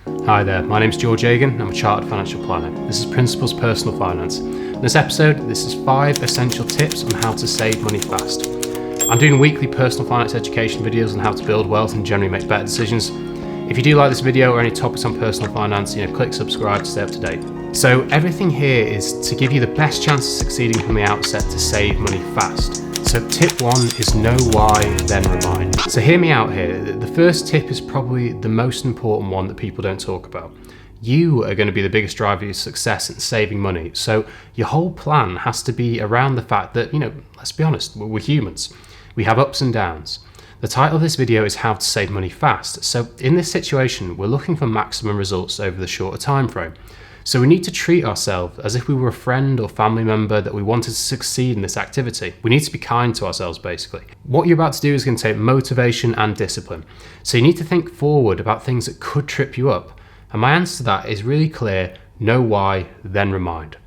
Hi there, my name's George Agan, I'm a Chartered Financial Planner. This is Principles Personal Finance. In this episode, this is 5 essential tips on how to save money fast. I'm doing weekly personal finance education videos on how to build wealth and generally make better decisions. If you do like this video or any topics on personal finance, click subscribe to stay up to date. So everything here is to give you the best chance of succeeding from the outset to save money fast. So tip 1 is know why, then remind. So hear me out here. The first tip is probably the most important one that people don't talk about. You are going to be the biggest driver of your success in saving money. So your whole plan has to be around the fact that, let's be honest, we're humans. We have ups and downs. The title of this video is How to Save Money Fast. So in this situation, we're looking for maximum results over the shorter time frame. So we need to treat ourselves as if we were a friend or family member that we wanted to succeed in this activity. We need to be kind to ourselves, basically. What you're about to do is going to take motivation and discipline. So you need to think forward about things that could trip you up. And my answer to that is really clear: know why, then remind.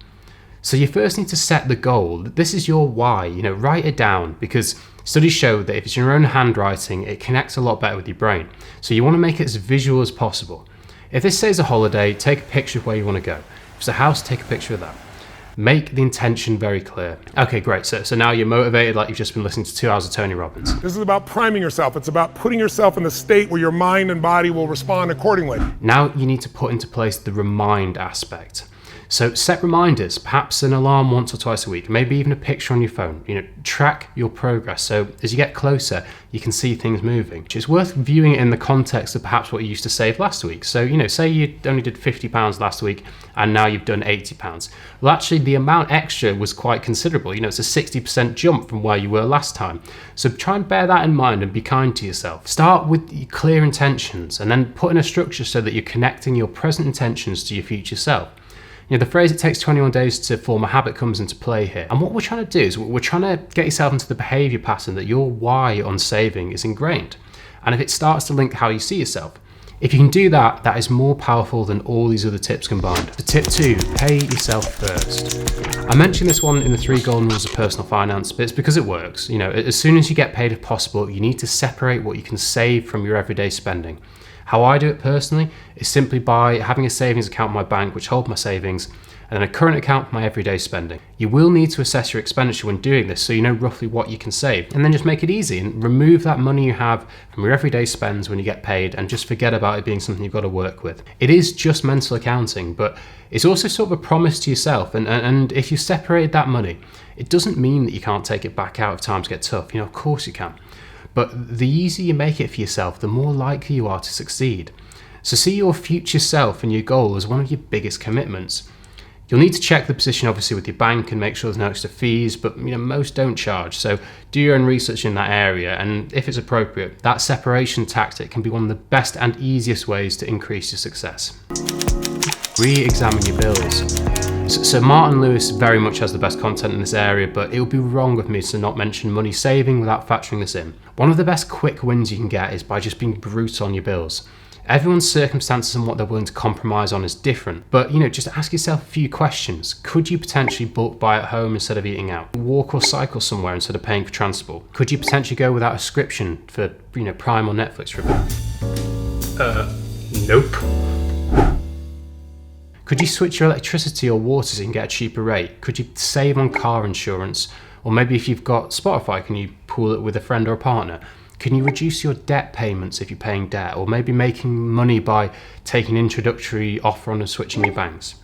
So you first need to set the goal. This is your why, write it down, because studies show that if it's in your own handwriting, it connects a lot better with your brain. So you want to make it as visual as possible. If this says a holiday, take a picture of where you want to go. If it's a house, take a picture of that. Make the intention very clear. Okay, great. So now you're motivated like you've just been listening to 2 hours of Tony Robbins. This is about priming yourself. It's about putting yourself in the state where your mind and body will respond accordingly. Now you need to put into place the remind aspect. So set reminders, perhaps an alarm once or twice a week, maybe even a picture on your phone. Track your progress. So as you get closer, you can see things moving. It's worth viewing it in the context of perhaps what you used to save last week. So, say you only did £50 last week and now you've done £80. Well, actually the amount extra was quite considerable. It's a 60% jump from where you were last time. So try and bear that in mind and be kind to yourself. Start with clear intentions and then put in a structure so that you're connecting your present intentions to your future self. The phrase "it takes 21 days to form a habit" comes into play here. And what we're trying to do is we're trying to get yourself into the behavior pattern that your why on saving is ingrained. And if it starts to link how you see yourself, if you can do that, that is more powerful than all these other tips combined. So tip 2, pay yourself first. I mentioned this one in the 3 golden rules of personal finance, but it's because it works. As soon as you get paid if possible, you need to separate what you can save from your everyday spending. How I do it personally is simply by having a savings account in my bank which holds my savings, and then a current account for my everyday spending. You will need to assess your expenditure when doing this so you know roughly what you can save, and then just make it easy and remove that money you have from your everyday spends when you get paid and just forget about it being something you've got to work with. It is just mental accounting, but it's also sort of a promise to yourself, and if you separated that money, it doesn't mean that you can't take it back out if times get tough. Of course you can. But the easier you make it for yourself, the more likely you are to succeed. So see your future self and your goal as one of your biggest commitments. You'll need to check the position obviously with your bank and make sure there's no extra fees, but most don't charge. So do your own research in that area, and if it's appropriate, that separation tactic can be one of the best and easiest ways to increase your success. Re-examine your bills. So Martin Lewis very much has the best content in this area, but it would be wrong of me to not mention money saving without factoring this in. One of the best quick wins you can get is by just being brutal on your bills. Everyone's circumstances and what they're willing to compromise on is different, but just ask yourself a few questions. Could you potentially bulk buy at home instead of eating out? Walk or cycle somewhere instead of paying for transport? Could you potentially go without a subscription for Prime or Netflix for a bit? Nope. Could you switch your electricity or water so you can get a cheaper rate? Could you save on car insurance? Or maybe if you've got Spotify, can you pool it with a friend or a partner? Can you reduce your debt payments if you're paying debt? Or maybe making money by taking an introductory offer on and switching your banks?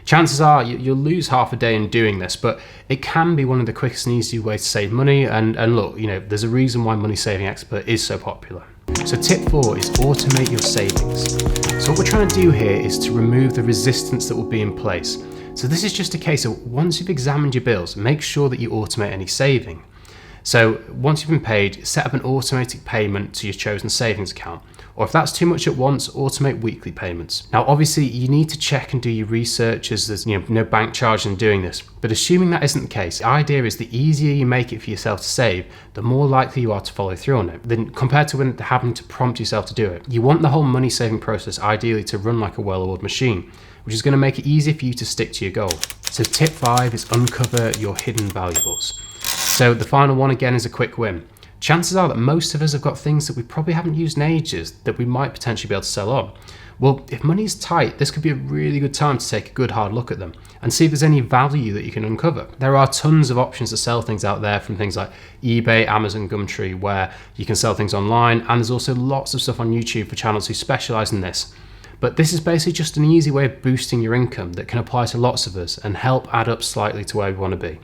Chances are you'll lose half a day in doing this, but it can be one of the quickest and easiest ways to save money. And look, there's a reason why Money Saving Expert is so popular. So tip 4 is automate your savings. So what we're trying to do here is to remove the resistance that will be in place. So this is just a case of once you've examined your bills, make sure that you automate any saving. So once you've been paid, set up an automatic payment to your chosen savings account. Or if that's too much at once, automate weekly payments. Now, obviously, you need to check and do your research as there's no bank charge in doing this. But assuming that isn't the case, the idea is the easier you make it for yourself to save, the more likely you are to follow through on it, then compared to when having to prompt yourself to do it. You want the whole money saving process ideally to run like a well-oiled machine, which is going to make it easier for you to stick to your goal. So tip 5 is uncover your hidden valuables. So the final one again is a quick win. Chances are that most of us have got things that we probably haven't used in ages that we might potentially be able to sell on. Well, if money's tight, this could be a really good time to take a good hard look at them and see if there's any value that you can uncover. There are tons of options to sell things out there, from things like eBay, Amazon, Gumtree, where you can sell things online, and there's also lots of stuff on YouTube for channels who specialize in this. But this is basically just an easy way of boosting your income that can apply to lots of us and help add up slightly to where we want to be.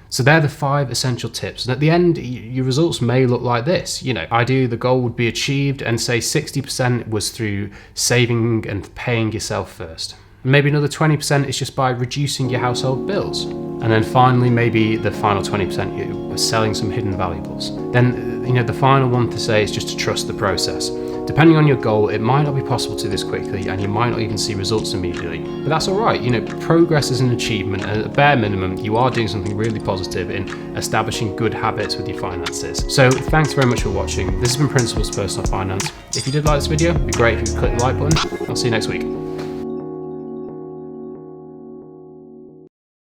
So they're the 5 essential tips. And at the end, your results may look like this. Ideally the goal would be achieved, and say 60% was through saving and paying yourself first. Maybe another 20% is just by reducing your household bills. And then finally, maybe the final 20% you are selling some hidden valuables. Then, the final one to say is just to trust the process. Depending on your goal, it might not be possible to do this quickly, and you might not even see results immediately. But that's all right. Progress is an achievement, and at the bare minimum, you are doing something really positive in establishing good habits with your finances. So thanks very much for watching. This has been Principles Personal Finance. If you did like this video, it'd be great if you could click the like button. I'll see you next week.